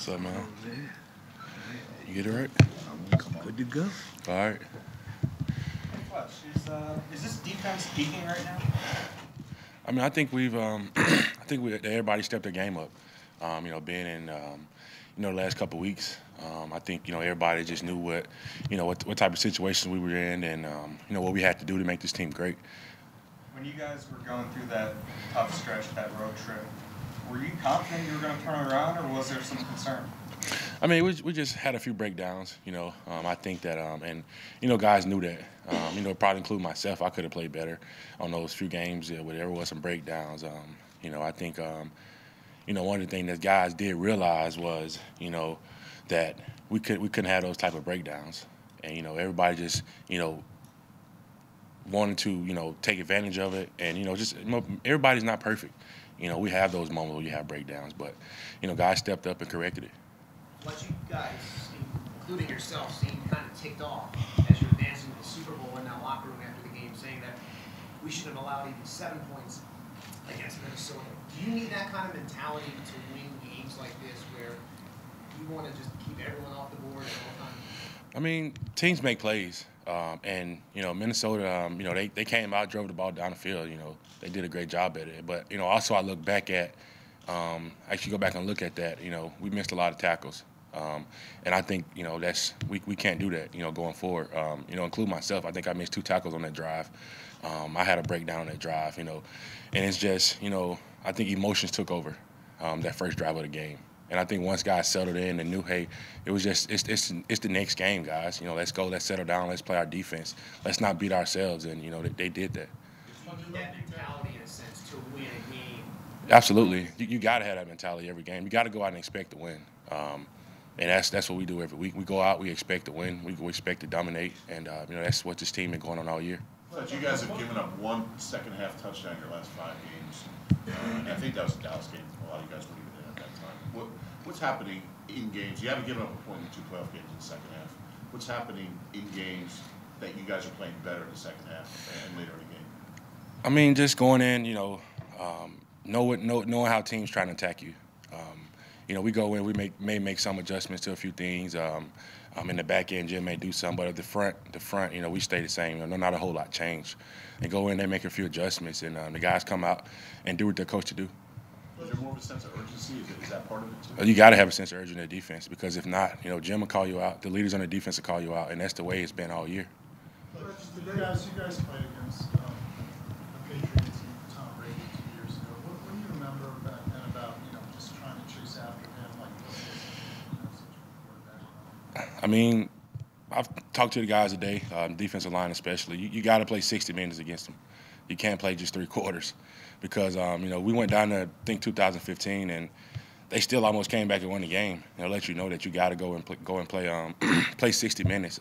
up, man? Oh, man. You get it right? I'm good to go. All right. Hey, Fletch, is this defense peaking right now? I mean, I think everybody stepped their game up. Being in the last couple of weeks, I think everybody just knew what type of situations we were in, and what we had to do to make this team great. When you guys were going through that tough stretch, that road trip, were you confident you were going to turn it around, or was there some concern? I mean, we just had a few breakdowns. I think that, guys knew that. Probably include myself. I could have played better on those few games where there was some breakdowns. I think, one of the things that guys did realize was, that we couldn't have those type of breakdowns, and everybody just, wanted to, take advantage of it, and everybody's not perfect. We have those moments where you have breakdowns, but guys stepped up and corrected it. What you guys, including yourself, seemed kind of ticked off as you're advancing to the Super Bowl in that locker room after the game, saying that we should have allowed even 7 points against Minnesota. Do you need that kind of mentality to win games like this, where you want to just keep everyone off the board at all times? I mean, teams make plays, and Minnesota, they came out, drove the ball down the field. They did a great job at it. But also I look back at, actually go back and look at that. We missed a lot of tackles. And I think, we can't do that, going forward. Include myself. I think I missed 2 tackles on that drive. I had a breakdown on that drive, and it's just, I think emotions took over that first drive of the game. And I think once guys settled in and knew, hey, it was just, it's the next game, guys. Let's go, let's settle down, let's play our defense. Let's not beat ourselves, and, they did that. You need that mentality, in a sense, to win a game. Absolutely. You got to have that mentality every game. You got to go out and expect to win. And that's what we do every week. We go out, we expect to win, we expect to dominate, and that's what this team been going on all year. But you guys have given up 1 second-half touchdown in your last 5 games. And I think that was the Dallas game. A lot of you guys weren't even in at that time. What's happening in games? You haven't given up a point in 2 playoff games in the second half. What's happening in games that you guys are playing better in the second half and later in the game? I mean, just going in, knowing how teams trying to attack you. We go in, we may make some adjustments to a few things. In the back end, Jim may do some, but at the front, we stay the same. Not a whole lot changed. They go in, they make a few adjustments, and the guys come out and do what they're coached to do. Is there more of a sense of urgency? Is that part of it too? You got to have a sense of urgency in the defense, because if not, Jim will call you out. The leaders on the defense will call you out, and that's the way it's been all year. You guys played against the Patriots and Tom Brady 2 years ago. What do you remember back then about just trying to chase after him, like such a quarterback? I mean, I've talked to the guys today, defensive line especially. You got to play 60 minutes against them. You can't play just 3 quarters, because we went down to, I think, 2015, and they still almost came back and won the game. Let you know that you got to go and play play 60 minutes.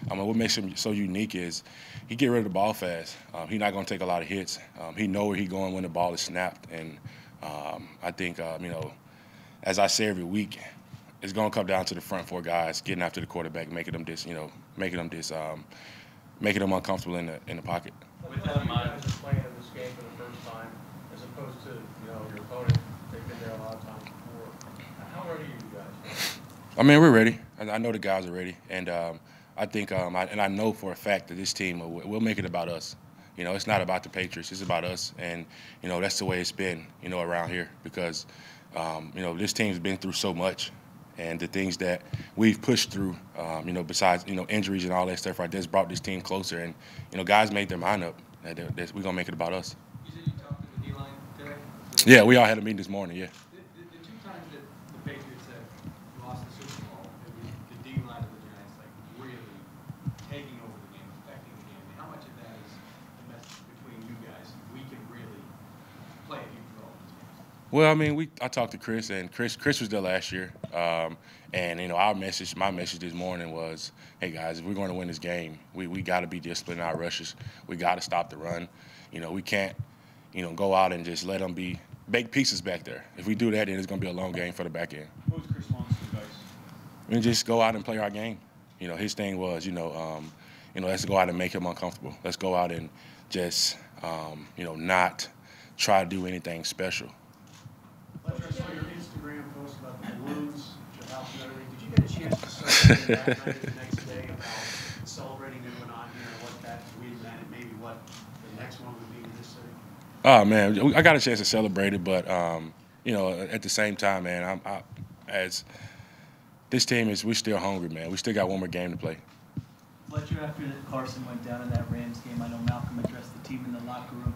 What makes him so unique is he get rid of the ball fast. He's not going to take a lot of hits. He know where he's going when the ball is snapped, and I think as I say every week, it's going to come down to the front 4 guys getting after the quarterback, making them uncomfortable in the pocket. With that in mind, as playing in this game for the first time, as opposed to your opponent, they've been there a lot of times before. How ready are you guys? I mean, we're ready. I know the guys are ready, and I think I know for a fact that this team will make it about us. It's not about the Patriots; it's about us, and that's the way it's been around here, because this team's been through so much. And the things that we've pushed through, besides, injuries and all that stuff, right, that's brought this team closer. And, guys made their mind up that we're going to make it to us. You said you talked to the D-line today? Yeah, we all had a meeting this morning, yeah. The 2 times that the Patriots have lost the Super Bowl, it was the D-line of the Giants, really taking over the game, affecting the game. How much of that is the message between you guys? We can really play a huge role in this game. Well, I mean, I talked to Chris, and Chris was there last year. And my message this morning was, hey guys, if we're going to win this game, we got to be disciplined in our rushes. We got to stop the run. We can't, go out and just let them be baked pieces back there. If we do that, then it's going to be a long game for the back end. What was Chris Long's advice? We just go out and play our game. His thing was, let's go out and make him uncomfortable. Let's go out and just, not try to do anything special. Fletcher, I saw your Instagram post about the balloons. something that night, the next day about celebrating and went on here, and what that win meant, and maybe what the next one would be in this city? Oh man, I got a chance to celebrate it, but you know, at the same time, man, as this team we're still hungry, man. We still got one more game to play. Fletcher, after Carson went down in that Rams game, I know Malcolm addressed the team in the locker room.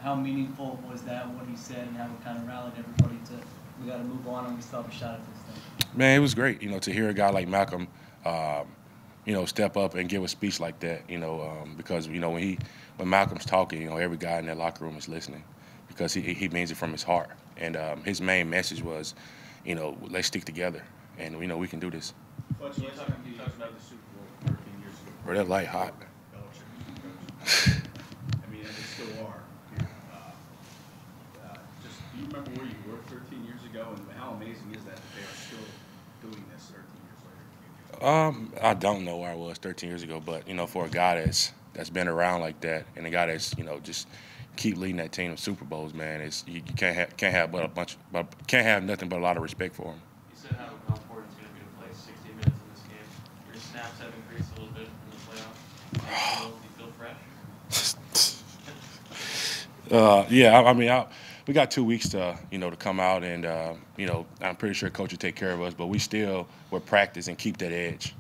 How meaningful was that, what he said, and how it kind of rallied everybody to, we got to move on and we still have a shot at this thing? Man, it was great, you know, to hear a guy like Malcolm, you know, step up and give a speech like that, you know, because, you know, when Malcolm's talking, you know, every guy in that locker room is listening because he means it from his heart. And his main message was, you know, let's stick together and, you know, we can do this. Fletcher, let's talk about the Super Bowl 13 years ago. Bro, that light hot. Belichick, I mean, and they still are here. Just, do you remember where you were 13 years ago, and how amazing is that they are still doing this 13 years later? I don't know where I was 13 years ago, but, you know, for a guy that's been around like that and a guy that's, you know, just keep leading that team to Super Bowls, man, you can't have nothing but a lot of respect for him. You said how important it's going to be to play 60 minutes in this game. Your snaps have increased a little bit in the playoffs. Do you feel fresh? Yeah, I mean, we got 2 weeks to, you know, to come out and, you know, I'm pretty sure Coach will take care of us, but we're practice and keep that edge.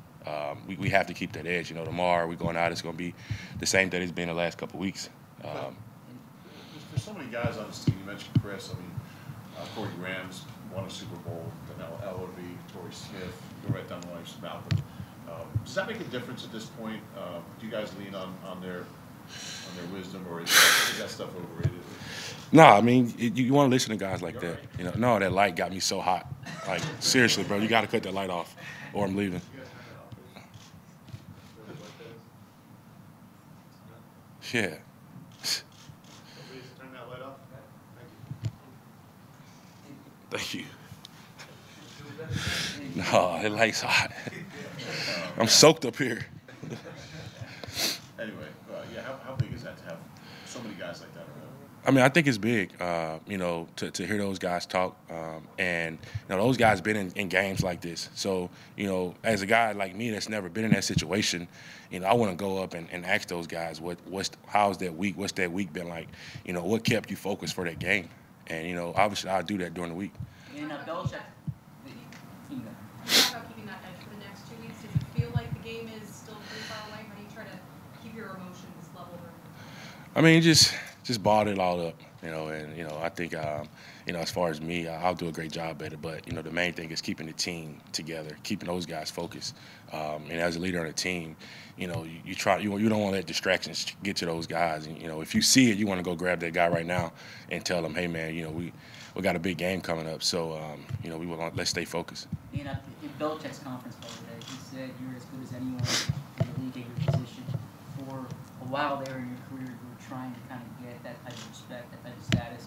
We have to keep that edge. You know, tomorrow we're going out, it's going to be the same that it's been the last couple of weeks. There's so many guys on this team. You mentioned Chris. I mean, Corey Graham's won a Super Bowl. Danelle Ellerby, Torrey Smith. Go right down the line, Malcolm. Does that make a difference at this point? Do you guys lean on their wisdom, or is that stuff overrated? No, I mean, you want to listen to guys like that. You know, no, that light got me so hot. Like, seriously, bro, you got to cut that light off, or I'm leaving. Yeah. Please turn that light off. Thank you. No, that light's hot. I'm soaked up here. Anyway, yeah, how big is that to have so many guys like that around? I mean, I think it's big, you know, to hear those guys talk. And, you know, those guys been in games like this. So, you know, as a guy like me that's never been in that situation, you know, I want to go up and ask those guys, how's that week? What's that week been like? You know, what kept you focused for that game? And, you know, obviously I'll do that during the week. And Belichick, How about keeping that edge for the next 2 weeks? Does it feel like the game is still pretty far away? How do you try to keep your emotions leveled? I mean, just balled it all up, you know, and, you know, I think, you know, as far as me, I'll do a great job at it. But, you know, the main thing is keeping the team together, keeping those guys focused. And as a leader on a team, you know, you don't want to let distractions get to those guys. And, you know, if you see it, you want to go grab that guy right now and tell him, hey, man, you know, we got a big game coming up. So, you know, let's stay focused. in Belichick's conference call today, he said you're as good as anyone in the league at your position. For a while there in your career, you were trying to kind of get that type of respect, that type of status.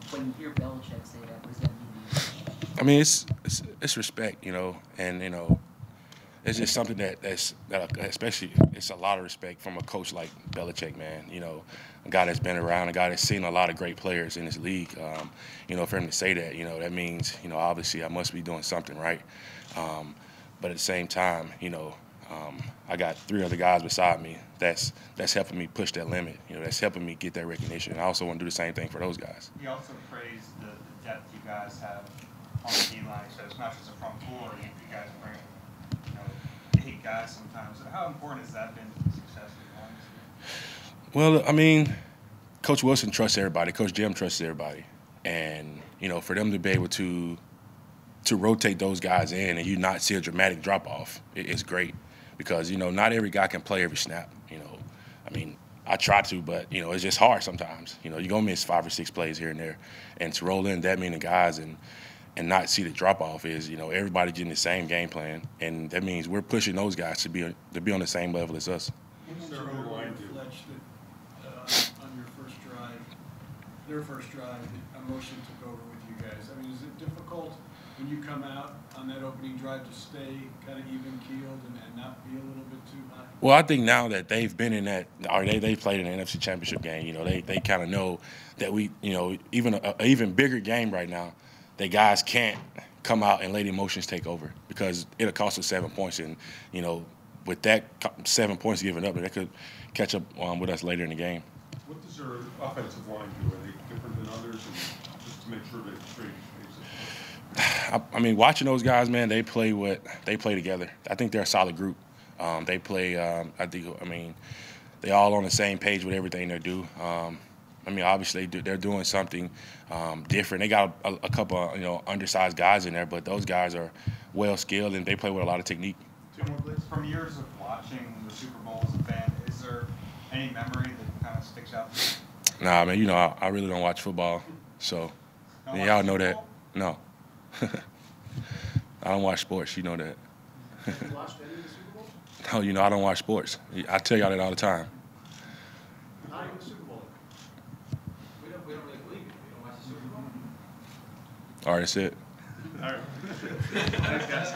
When you hear Belichick say that, what does that mean? I mean, it's respect, you know, and, you know, it's just something that especially it's a lot of respect from a coach like Belichick, man. You know, a guy that's been around, a guy that's seen a lot of great players in this league. You know, for him to say that, you know, that means, you know, obviously I must be doing something right. But at the same time, you know, I got 3 other guys beside me that's helping me push that limit. You know, that's helping me get that recognition. I also want to do the same thing for those guys. He also praised the depth you guys have on the D-line. So it's not just a front four. You guys bring, you know, 8 guys sometimes. How important has that been to the success of the line? Well, I mean, Coach Wilson trusts everybody. Coach Jim trusts everybody. And, you know, for them to be able to rotate those guys in and you not see a dramatic drop-off, it's great. Because, you know, not every guy can play every snap, you know. I mean, I try to, but, you know, it's just hard sometimes. You know, you're going to miss 5 or 6 plays here and there. And to roll in that many guys and not see the drop-off is, you know, everybody getting the same game plan. And that means we're pushing those guys to be on the same level as us. You mentioned earlier, Fletch, that on your first drive, their first drive, emotion took over with you guys. I mean, is it difficult when you come out on that opening drive to stay kind of even-keeled and not be a little bit too high? Well, I think now that they've been in that, or they played in the NFC Championship game, you know, they kind of know that we, you know, even an even bigger game right now, that guys can't come out and let emotions take over, because it'll cost us 7 points. And, you know, with that 7 points given up, they could catch up with us later in the game. What does their offensive line do? Are they different than others? And just to make sure they trade. I mean, watching those guys, man, they play together. I think they're a solid group. They play. I mean, they all on the same page with everything they do. I mean, obviously they're doing something different. They got a couple of, you know, undersized guys in there, but those guys are well skilled and they play with a lot of technique. From years of watching the Super Bowl as a fan, is there any memory that kind of sticks out to you? Nah, man, you know, I really don't watch football, so y'all know that. No. I don't watch sports. You know that. Have you watched any of the Super Bowl? No, you know, I don't watch sports. I tell y'all that all the time. Not even the Super Bowl. We don't really believe it. We don't watch the Super Bowl. All right, that's it. All right. Thanks, guys.